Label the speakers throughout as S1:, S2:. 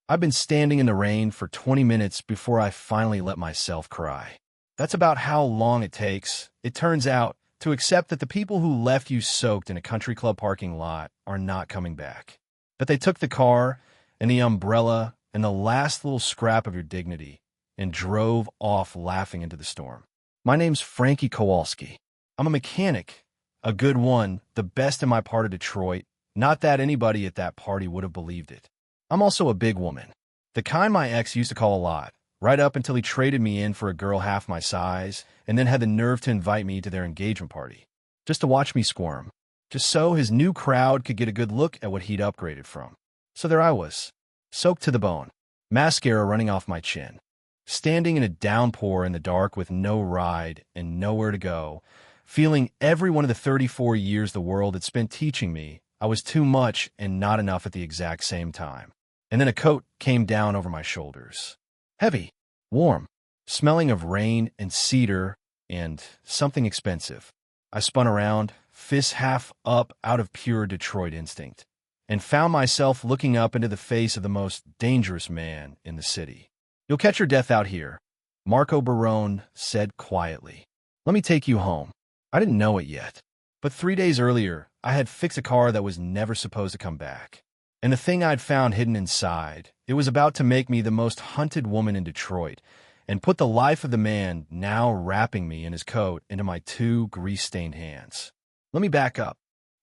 S1: I've been standing in the rain for 20 minutes before I finally let myself cry. That's about how long it takes, it turns out, to accept that the people who left you soaked in a country club parking lot are not coming back. That they took the car and the umbrella and the last little scrap of your dignity and drove off laughing into the storm. My name's Frankie Kowalski. I'm a mechanic, a good one, the best in my part of Detroit. Not that anybody at that party would have believed it. I'm also a big woman, the kind my ex used to call a lot, right up until he traded me in for a girl half my size and then had the nerve to invite me to their engagement party, just to watch me squirm, just so his new crowd could get a good look at what he'd upgraded from. So there I was, soaked to the bone, mascara running off my chin, standing in a downpour in the dark with no ride and nowhere to go, feeling every one of the 34 years the world had spent teaching me I was too much and not enough at the exact same time. And then a coat came down over my shoulders. Heavy, warm, smelling of rain and cedar and something expensive. I spun around, fists half up out of pure Detroit instinct, and found myself looking up into the face of the most dangerous man in the city. "You'll catch your death out here," Marco Barone said quietly. "Let me take you home." I didn't know it yet, but 3 days earlier, I had fixed a car that was never supposed to come back. And the thing I'd found hidden inside, it was about to make me the most hunted woman in Detroit and put the life of the man now wrapping me in his coat into my two grease-stained hands. Let me back up.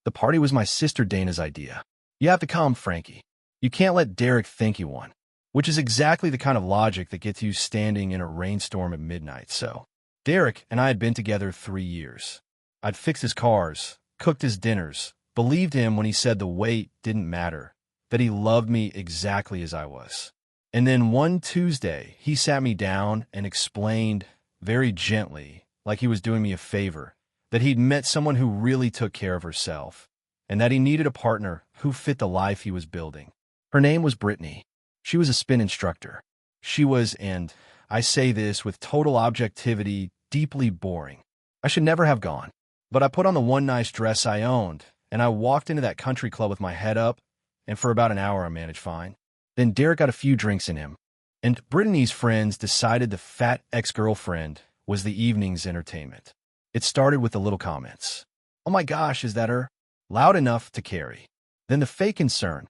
S1: The party was my sister Dana's idea. You have to come, Frankie. You can't let Derek think you won, which is exactly the kind of logic that gets you standing in a rainstorm at midnight. So, Derek and I had been together 3 years. I'd fixed his cars, cooked his dinners, believed him when he said the weight didn't matter, that he loved me exactly as I was. And then one Tuesday, he sat me down and explained, very gently, like he was doing me a favor, that he'd met someone who really took care of herself, and that he needed a partner who fit the life he was building. Her name was Brittany. She was a spin instructor. She was, and I say this with total objectivity, deeply boring. I should never have gone. But I put on the one nice dress I owned, and I walked into that country club with my head up, and for about an hour I managed fine. Then Derek got a few drinks in him, and Brittany's friends decided the fat ex-girlfriend was the evening's entertainment. It started with the little comments. "Oh my gosh, is that her?" Loud enough to carry. Then the fake concern.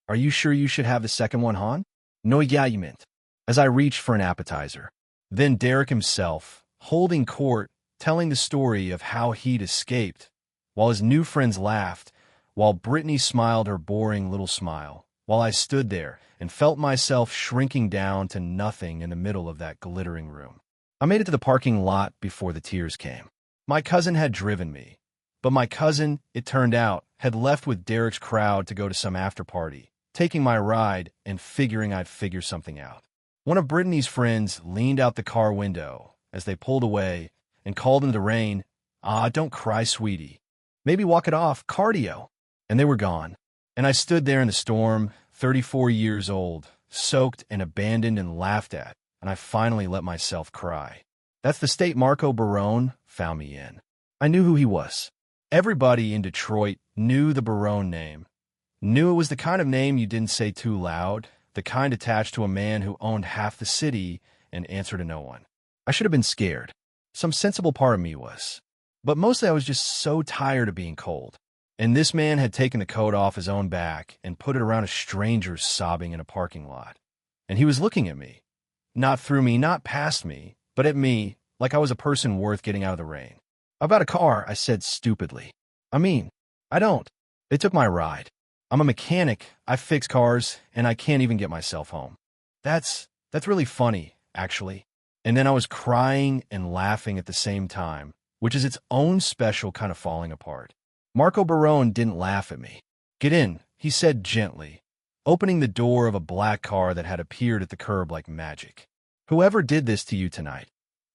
S1: "Are you sure you should have the second one, hon?" "No, yeah, you meant." As I reached for an appetizer. Then Derek himself, holding court, telling the story of how he'd escaped, while his new friends laughed, while Brittany smiled her boring little smile, while I stood there and felt myself shrinking down to nothing in the middle of that glittering room. I made it to the parking lot before the tears came. My cousin had driven me, but my cousin, it turned out, had left with Derek's crowd to go to some after-party, taking my ride and figuring I'd figure something out. One of Brittany's friends leaned out the car window as they pulled away and called into the rain, "Ah, don't cry, sweetie. Maybe walk it off, cardio." And they were gone. And I stood there in the storm, 34 years old, soaked and abandoned and laughed at, and I finally let myself cry. That's the state Marco Barone found me in. I knew who he was. Everybody in Detroit knew the Barone name. Knew it was the kind of name you didn't say too loud, the kind attached to a man who owned half the city and answered to no one. I should have been scared. Some sensible part of me was. But mostly I was just so tired of being cold. And this man had taken the coat off his own back and put it around a stranger sobbing in a parking lot. And he was looking at me. Not through me, not past me, but at me, like I was a person worth getting out of the rain. "About a car," I said stupidly. "I mean, I don't. They took my ride. I'm a mechanic, I fix cars, and I can't even get myself home." That's really funny, actually. And then I was crying and laughing at the same time, which is its own special kind of falling apart. Marco Barone didn't laugh at me. "Get in," he said gently, opening the door of a black car that had appeared at the curb like magic. "Whoever did this to you tonight,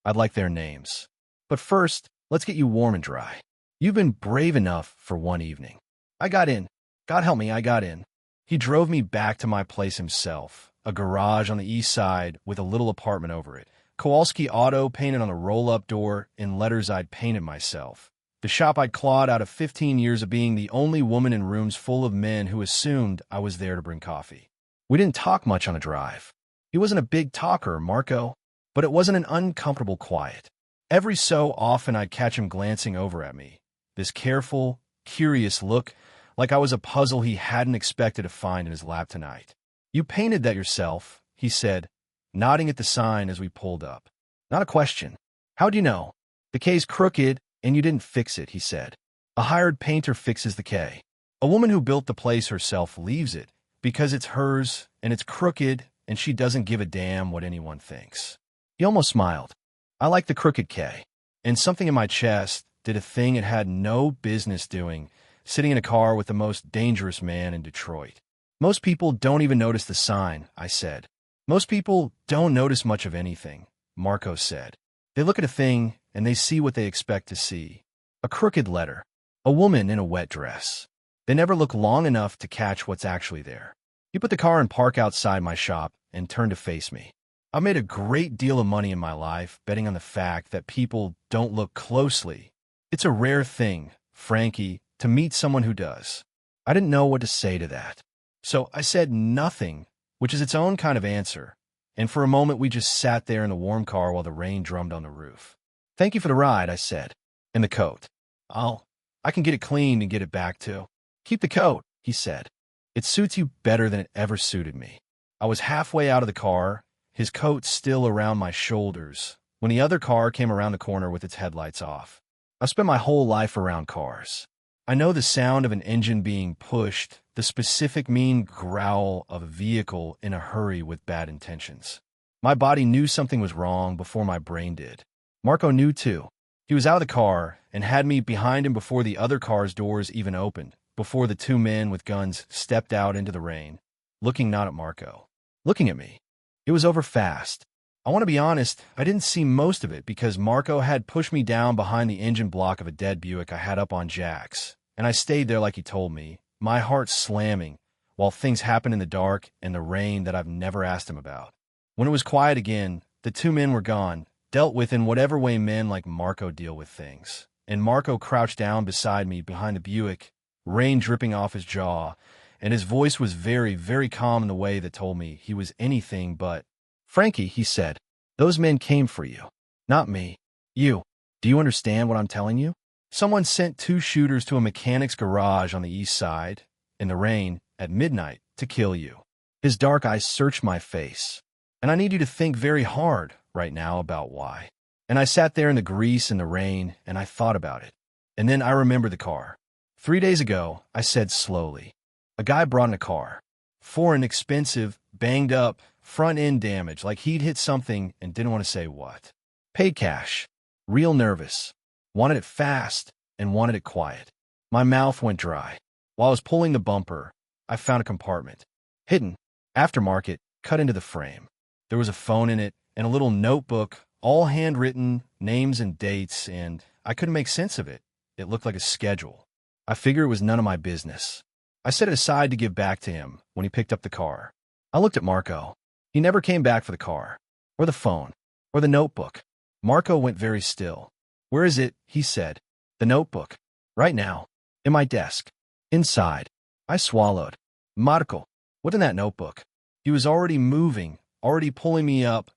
S1: I'd like their names. But first, let's get you warm and dry. You've been brave enough for one evening." I got in. God help me, I got in. He drove me back to my place himself, a garage on the east side with a little apartment over it. Kowalski Auto painted on the roll-up door in letters I'd painted myself. The shop I'd clawed out of 15 years of being the only woman in rooms full of men who assumed I was there to bring coffee. We didn't talk much on a drive. He wasn't a big talker, Marco, but it wasn't an uncomfortable quiet. Every so often I'd catch him glancing over at me, this careful, curious look, like I was a puzzle he hadn't expected to find in his lap tonight. "You painted that yourself," he said, nodding at the sign as we pulled up. "Not a question." "How'd you know?" "The K's crooked, and you didn't fix it," he said. "A hired painter fixes the K. A woman who built the place herself leaves it because it's hers and it's crooked and she doesn't give a damn what anyone thinks." He almost smiled. I like the crooked K. And something in my chest did a thing it had no business doing, sitting in a car with the most dangerous man in Detroit. "Most people don't even notice the sign," I said. "Most people don't notice much of anything," Marco said. "They look at a thing and they see what they expect to see. A crooked letter. A woman in a wet dress. They never look long enough to catch what's actually there." He put the car in park outside my shop and turned to face me. "I've made a great deal of money in my life betting on the fact that people don't look closely. It's a rare thing, Frankie, to meet someone who does." I didn't know what to say to that. So I said nothing, which is its own kind of answer, and for a moment we just sat there in the warm car while the rain drummed on the roof. "Thank you for the ride," I said. "And the coat. I can get it cleaned and get it back too." "Keep the coat," he said. "It suits you better than it ever suited me." I was halfway out of the car, his coat still around my shoulders, when the other car came around the corner with its headlights off. I've spent my whole life around cars. I know the sound of an engine being pushed, the specific mean growl of a vehicle in a hurry with bad intentions. My body knew something was wrong before my brain did. Marco knew too. He was out of the car and had me behind him before the other car's doors even opened, before the two men with guns stepped out into the rain, looking not at Marco, looking at me. It was over fast. I want to be honest, I didn't see most of it because Marco had pushed me down behind the engine block of a dead Buick I had up on jacks, and I stayed there like he told me, my heart slamming, while things happened in the dark and the rain that I've never asked him about. When it was quiet again, the two men were gone, dealt with in whatever way men like Marco deal with things, and Marco crouched down beside me behind the Buick, rain dripping off his jaw, and his voice was very, very calm in the way that told me he was anything but. "Frankie," he said, "those men came for you. Not me. You. Do you understand what I'm telling you? Someone sent two shooters to a mechanic's garage on the east side, in the rain, at midnight, to kill you." His dark eyes searched my face. "And I need you to think very hard right now about why." And I sat there in the grease and the rain, and I thought about it. And then I remembered the car. 3 days ago, I said slowly, a guy brought in a car. Foreign, expensive, banged up, front-end damage, like he'd hit something and didn't want to say what. Paid cash. Real nervous. Wanted it fast and wanted it quiet. My mouth went dry. While I was pulling the bumper, I found a compartment. Hidden. Aftermarket, cut into the frame. There was a phone in it and a little notebook, all handwritten, names and dates, and I couldn't make sense of it. It looked like a schedule. I figured it was none of my business. I set it aside to give back to him when he picked up the car. I looked at Marco. He never came back for the car, or the phone, or the notebook. Marco went very still. "Where is it?" he said. "The notebook. Right now. In my desk. Inside." I swallowed. "Marco, what's in that notebook?" He was already moving, already pulling me up,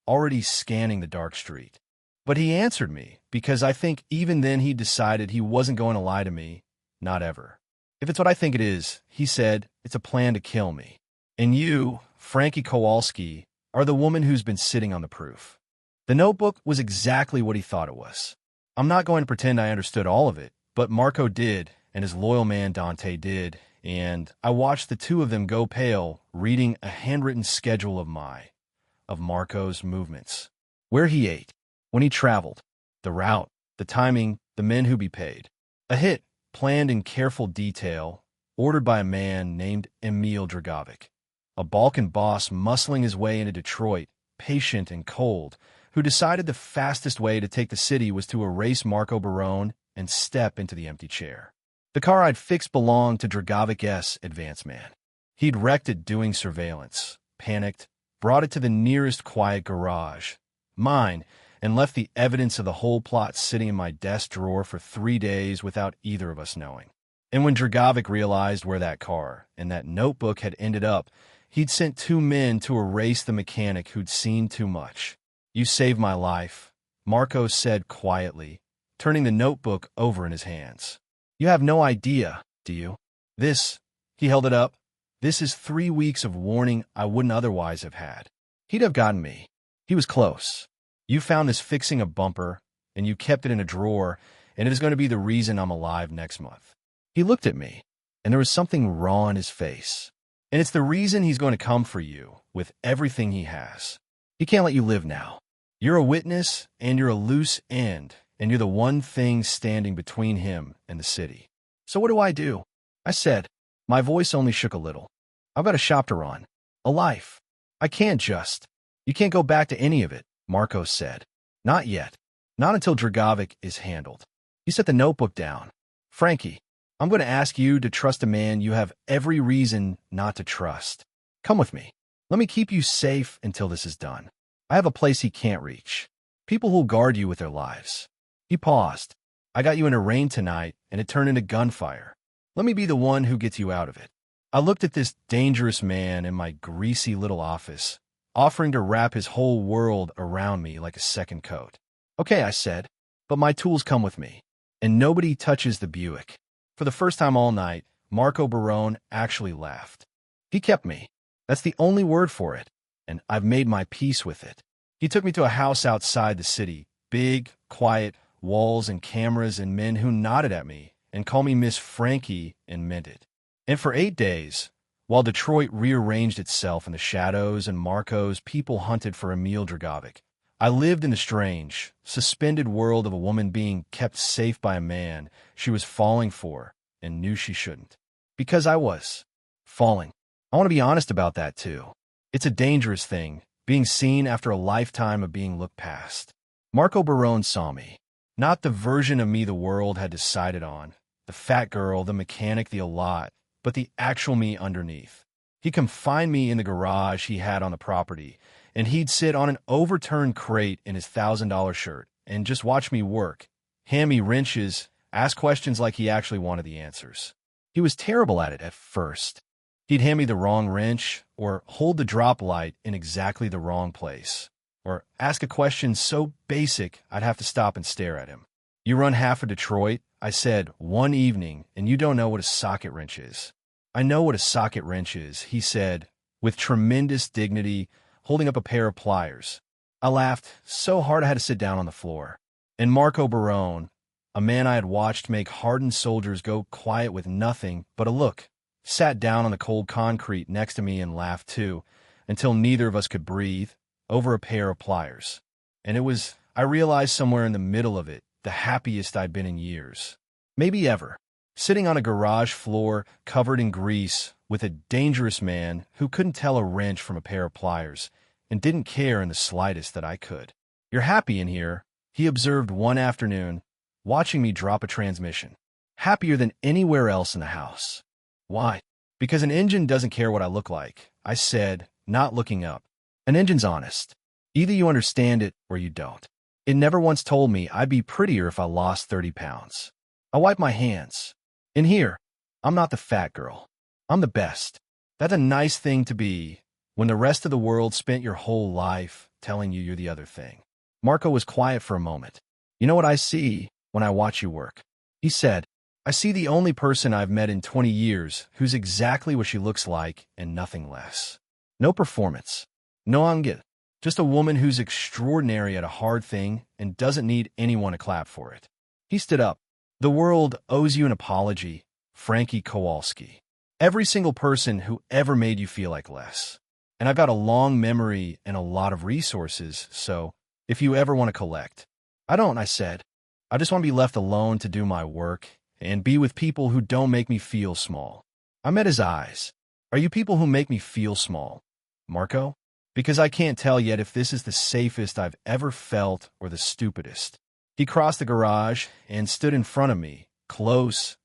S1: already scanning the dark street. But he answered me, because I think even then he decided he wasn't going to lie to me. Not ever. "If it's what I think it is," he said, "it's a plan to kill me. And you, Frankie Kowalski, are the woman who's been sitting on the proof." The notebook was exactly what he thought it was. I'm not going to pretend I understood all of it, but Marco did, and his loyal man Dante did, and I watched the two of them go pale, reading a handwritten schedule of Marco's movements. Where he ate, when he traveled, the route, the timing, the men who'd be paid. A hit, planned in careful detail, ordered by a man named Emil Dragovic, a Balkan boss muscling his way into Detroit, patient and cold, who decided the fastest way to take the city was to erase Marco Barone and step into the empty chair. The car I'd fixed belonged to Dragovic's advance man. He'd wrecked it doing surveillance, panicked, brought it to the nearest quiet garage, mine, and left the evidence of the whole plot sitting in my desk drawer for 3 days without either of us knowing. And when Dragovic realized where that car and that notebook had ended up, He'd sent 2 men to erase the mechanic who'd seen too much. "You saved my life," Marco said quietly, turning the notebook over in his hands. "You have no idea, do you? This," he held it up, "this is 3 weeks of warning I wouldn't otherwise have had." He'd have gotten me. He was close. "You found this fixing a bumper, and you kept it in a drawer, and it is going to be the reason I'm alive next month." He looked at me, and there was something raw in his face. "And it's the reason he's going to come for you with everything he has. He can't let you live now. You're a witness, and you're a loose end, and you're the one thing standing between him and the city. So what do I do?" I said. My voice only shook a little. "I've got a shop to run. A life. I can't just—" "You can't go back to any of it," Marco said. "Not yet. Not until Dragovic is handled." He set the notebook down. "Frankie, I'm going to ask you to trust a man you have every reason not to trust. Come with me. Let me keep you safe until this is done. I have a place he can't reach. People who'll guard you with their lives." He paused. "I got you in a rain tonight, and it turned into gunfire. Let me be the one who gets you out of it." I looked at this dangerous man in my greasy little office, offering to wrap his whole world around me like a second coat. "Okay," I said, "but my tools come with me, and nobody touches the Buick." For the first time all night, Marco Barone actually laughed. He kept me. That's the only word for it, and I've made my peace with it. He took me to a house outside the city, big, quiet, walls and cameras and men who nodded at me and called me Miss Frankie and meant it. And for 8 days, while Detroit rearranged itself in the shadows and Marco's people hunted for Emil Dragovic, I lived in the strange, suspended world of a woman being kept safe by a man she was falling for and knew she shouldn't. Because I was falling. I want to be honest about that, too. It's a dangerous thing, being seen after a lifetime of being looked past. Marco Barone saw me. Not the version of me the world had decided on, the fat girl, the mechanic, the lot, but the actual me underneath. He confined me in the garage he had on the property, and he'd sit on an overturned crate in his $1,000 shirt and just watch me work, hand me wrenches, ask questions like he actually wanted the answers. He was terrible at it at first. He'd hand me the wrong wrench, or hold the drop light in exactly the wrong place, or ask a question so basic I'd have to stop and stare at him. "You run half of Detroit," I said one evening, "and you don't know what a socket wrench is." "I know what a socket wrench is," he said, with tremendous dignity, holding up a pair of pliers. I laughed so hard I had to sit down on the floor. And Marco Barone, a man I had watched make hardened soldiers go quiet with nothing but a look, sat down on the cold concrete next to me and laughed too, until neither of us could breathe, over a pair of pliers. And it was, I realized somewhere in the middle of it, the happiest I'd been in years. Maybe ever. Sitting on a garage floor covered in grease with a dangerous man who couldn't tell a wrench from a pair of pliers and didn't care in the slightest that I could. "You're happy in here," he observed one afternoon, watching me drop a transmission. "Happier than anywhere else in the house." "Why?" "Because an engine doesn't care what I look like," I said, not looking up. "An engine's honest. Either you understand it or you don't. It never once told me I'd be prettier if I lost 30 pounds. I wipe my hands. In here, I'm not the fat girl. I'm the best. That's a nice thing to be when the rest of the world spent your whole life telling you you're the other thing." Marco was quiet for a moment. "You know what I see when I watch you work?" He said. "I see the only person I've met in 20 years who's exactly what she looks like and nothing less. No performance. No angel. Just a woman who's extraordinary at a hard thing and doesn't need anyone to clap for it." He stood up. "The world owes you an apology, Frankie Kowalski. Every single person who ever made you feel like less. And I've got a long memory and a lot of resources, so if you ever want to collect." "I don't," I said. "I just want to be left alone to do my work and be with people who don't make me feel small." I met his eyes. "Are you people who make me feel small, Marco? Because I can't tell yet if this is the safest I've ever felt or the stupidest." He crossed the garage and stood in front of me, close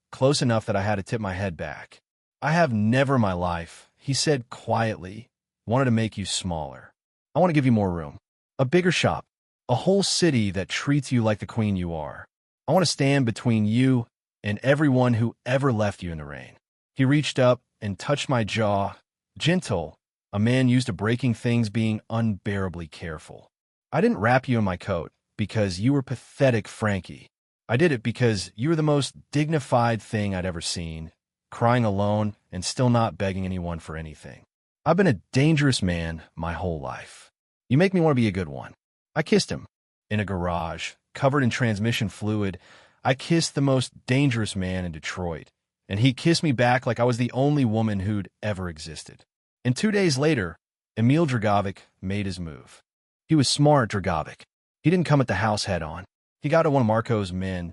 S1: enough that I had to tip my head back. "I have never in my life," he said quietly, "wanted to make you smaller. I want to give you more room. A bigger shop. A whole city that treats you like the queen you are. I want to stand between you and everyone who ever left you in the rain." He reached up and touched my jaw, gentle, A man used to breaking things being unbearably careful. I didn't wrap you in my coat because you were pathetic, Frankie. I did it because you were the most dignified thing I'd ever seen, crying alone and still not begging anyone for anything. I've been a dangerous man my whole life. You make me want to be a good one. I kissed him. In a garage, covered in transmission fluid, I kissed the most dangerous man in Detroit, and he kissed me back like I was the only woman who'd ever existed. And 2 days later, Emil Dragovic made his move. He was smart, Dragovic. He didn't come at the house head-on. He got to one of Marco's men,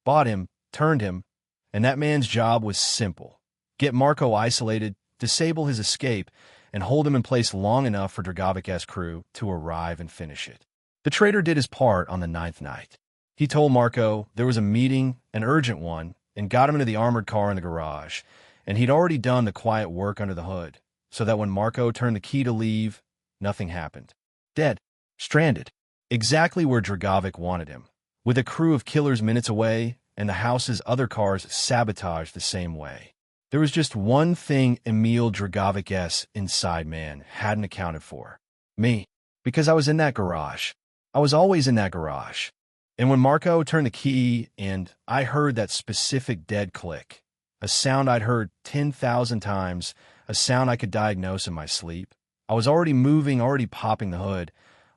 S1: bought him, turned him, and that man's job was simple. Get Marco isolated, disable his escape, and hold him in place long enough for Dragovic's crew to arrive and finish it. The traitor did his part on the 9th night. He told Marco there was a meeting, an urgent one, and got him into the armored car in the garage, and he'd already done the quiet work under the hood, so that when Marco turned the key to leave, nothing happened. Dead. Stranded. Exactly where Dragovic wanted him, with a crew of killers minutes away, and the house's other cars sabotaged the same way. There was just one thing Emil Dragovic's inside man hadn't accounted for. Me. Because I was in that garage. I was always in that garage. And when Marco turned the key and I heard that specific dead click, a sound I'd heard 10,000 times, a sound I could diagnose in my sleep, I was already moving, already popping the hood,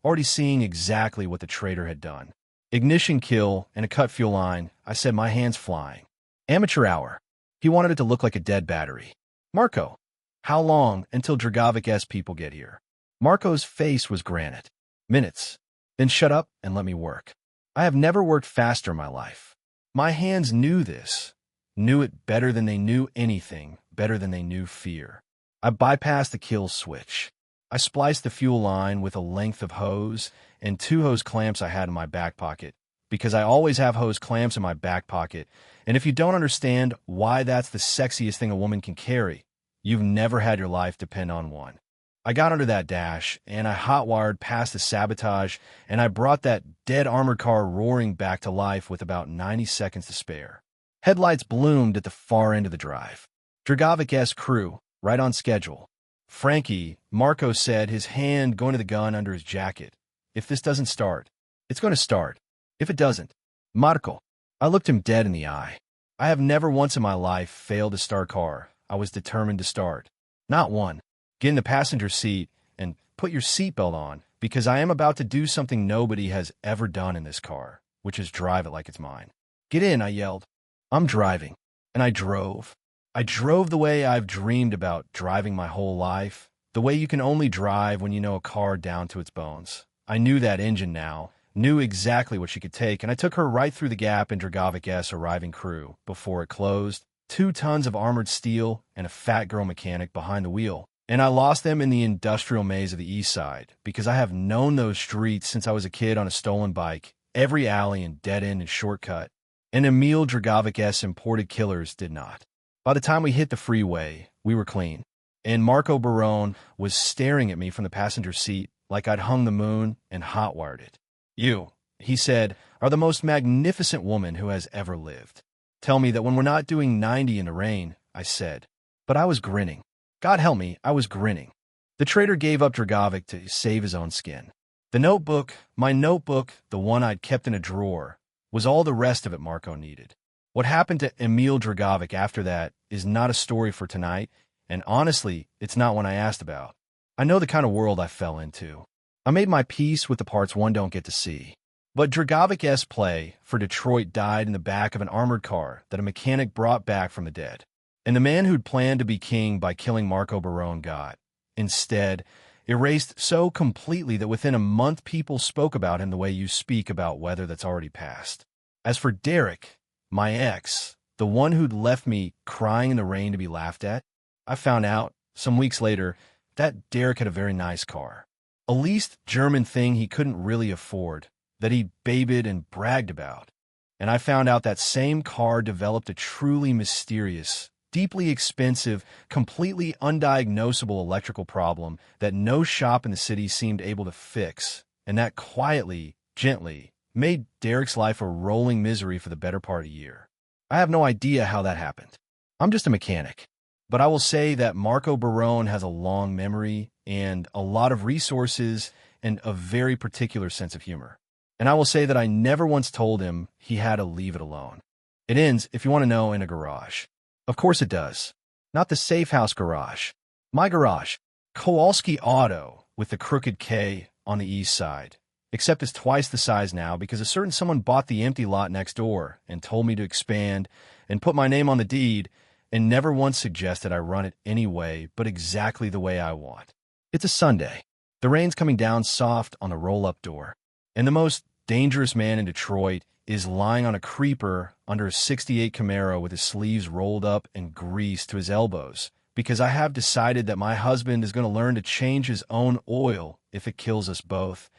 S1: already seeing exactly what the traitor had done. Ignition kill and a cut fuel line, I said, my hands flying. Amateur hour. He wanted it to look like a dead battery. Marco, how long until Dragovic's people get here? Marco's face was granite. Minutes. Then shut up and let me work. I have never worked faster in my life. My hands knew this, knew it better than they knew anything, better than they knew fear. I bypassed the kill switch. I spliced the fuel line with a length of hose and 2 hose clamps I had in my back pocket, because I always have hose clamps in my back pocket, and if you don't understand why that's the sexiest thing a woman can carry, you've never had your life depend on one. I got under that dash, and I hot-wired past the sabotage, and I brought that dead armored car roaring back to life with about 90 seconds to spare. Headlights bloomed at the far end of the drive. Dragovic's crew, right on schedule. Frankie, Marco said, his hand going to the gun under his jacket. If this doesn't start, it's going to start. If it doesn't, Marco. I looked him dead in the eye. I have never once in my life failed to start a car. I was determined to start. Not one. Get in the passenger seat and put your seatbelt on, because I am about to do something nobody has ever done in this car, which is drive it like it's mine. Get in, I yelled. I'm driving. And I drove. I drove the way I've dreamed about driving my whole life, the way you can only drive when you know a car down to its bones. I knew that engine now, knew exactly what she could take, and I took her right through the gap in Dragovic's arriving crew before it closed, 2 tons of armored steel and a fat girl mechanic behind the wheel. And I lost them in the industrial maze of the east side, because I have known those streets since I was a kid on a stolen bike, every alley and dead end and shortcut. And Emil Dragovic's imported killers did not. By the time we hit the freeway, we were clean. And Marco Barone was staring at me from the passenger seat like I'd hung the moon and hot-wired it. You, he said, are the most magnificent woman who has ever lived. Tell me that when we're not doing 90 in the rain, I said. But I was grinning. God help me, I was grinning. The traitor gave up Dragovic to save his own skin. The notebook, my notebook, the one I'd kept in a drawer, was all the rest of it Marco needed. What happened to Emil Dragovic after that is not a story for tonight, and honestly, it's not one I asked about. I know the kind of world I fell into. I made my peace with the parts one don't get to see. But Dragovic's play for Detroit died in the back of an armored car that a mechanic brought back from the dead. And the man who'd planned to be king by killing Marco Barone got, instead, erased so completely that within a month people spoke about him the way you speak about weather that's already passed. As for Derek, my ex, the one who'd left me crying in the rain to be laughed at, I found out, some weeks later, that Derek had a very nice car. A leased German thing he couldn't really afford, that he babied and bragged about. And I found out that same car developed a truly mysterious, deeply expensive, completely undiagnosable electrical problem that no shop in the city seemed able to fix, and that quietly, gently, made Derek's life a rolling misery for the better part of a year. I have no idea how that happened. I'm just a mechanic. But I will say that Marco Barone has a long memory, and a lot of resources and a very particular sense of humor. And I will say that I never once told him he had to leave it alone. It ends, if you want to know, in a garage. Of course it does. Not the safe house garage. My garage. Kowalski Auto with the crooked K on the east side. Except it's twice the size now because a certain someone bought the empty lot next door and told me to expand and put my name on the deed and never once suggested I run it any way but exactly the way I want. It's a Sunday. The rain's coming down soft on the roll-up door. And the most dangerous man in Detroit is lying on a creeper under a '68 Camaro with his sleeves rolled up and greased to his elbows because I have decided that my husband is going to learn to change his own oil if it kills us both,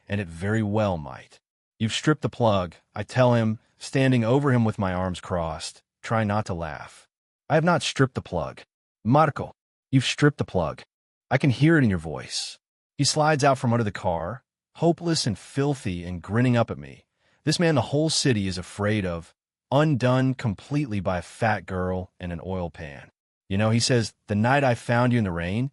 S1: and it very well might. You've stripped the plug, I tell him, standing over him with my arms crossed. Try not to laugh. I have not stripped the plug. Marco, you've stripped the plug. I can hear it in your voice. He slides out from under the car, hopeless and filthy and grinning up at me. This man the whole city is afraid of, undone completely by a fat girl and an oil pan. You know, he says, the night I found you in the rain,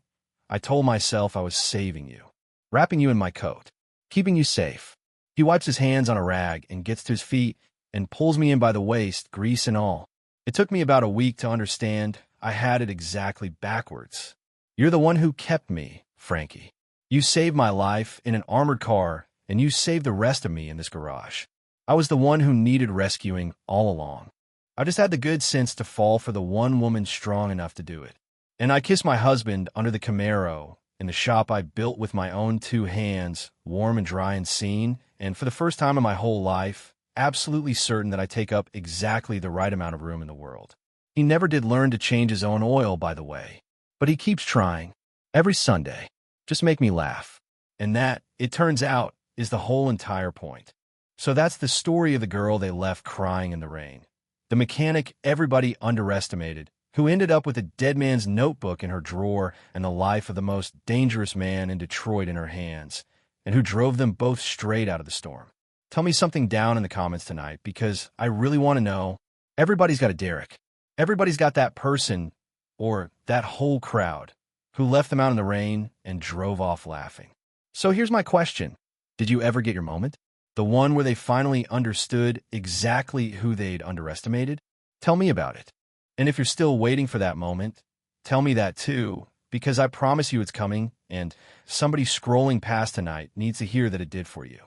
S1: I told myself I was saving you, wrapping you in my coat, keeping you safe. He wipes his hands on a rag and gets to his feet and pulls me in by the waist, grease and all. It took me about a week to understand I had it exactly backwards. You're the one who kept me, Frankie. You saved my life in an armored car, and you saved the rest of me in this garage. I was the one who needed rescuing all along. I just had the good sense to fall for the one woman strong enough to do it. And I kissed my husband under the Camaro in the shop I built with my own 2 hands, warm and dry and seen, and for the first time in my whole life, absolutely certain that I take up exactly the right amount of room in the world. He never did learn to change his own oil, by the way, but he keeps trying. Every Sunday. Just make me laugh. And that, it turns out, is the whole entire point. So that's the story of the girl they left crying in the rain. The mechanic everybody underestimated, who ended up with a dead man's notebook in her drawer and the life of the most dangerous man in Detroit in her hands, and who drove them both straight out of the storm. Tell me something down in the comments tonight, because I really want to know. Everybody's got a Derek. Everybody's got that person, or that whole crowd, who left them out in the rain and drove off laughing. So here's my question. Did you ever get your moment? The one where they finally understood exactly who they'd underestimated? Tell me about it. And if you're still waiting for that moment, tell me that too, because I promise you it's coming, and somebody scrolling past tonight needs to hear that it did for you.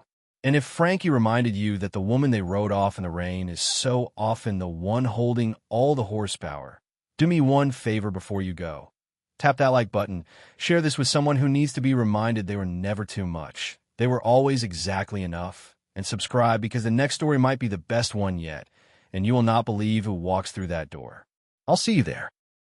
S1: And if Frankie reminded you that the woman they rode off in the rain is so often the one holding all the horsepower, do me one favor before you go. Tap that like button, share this with someone who needs to be reminded they were never too much. They were always exactly enough. And subscribe, because the next story might be the best one yet, and you will not believe who walks through that door. I'll see you there.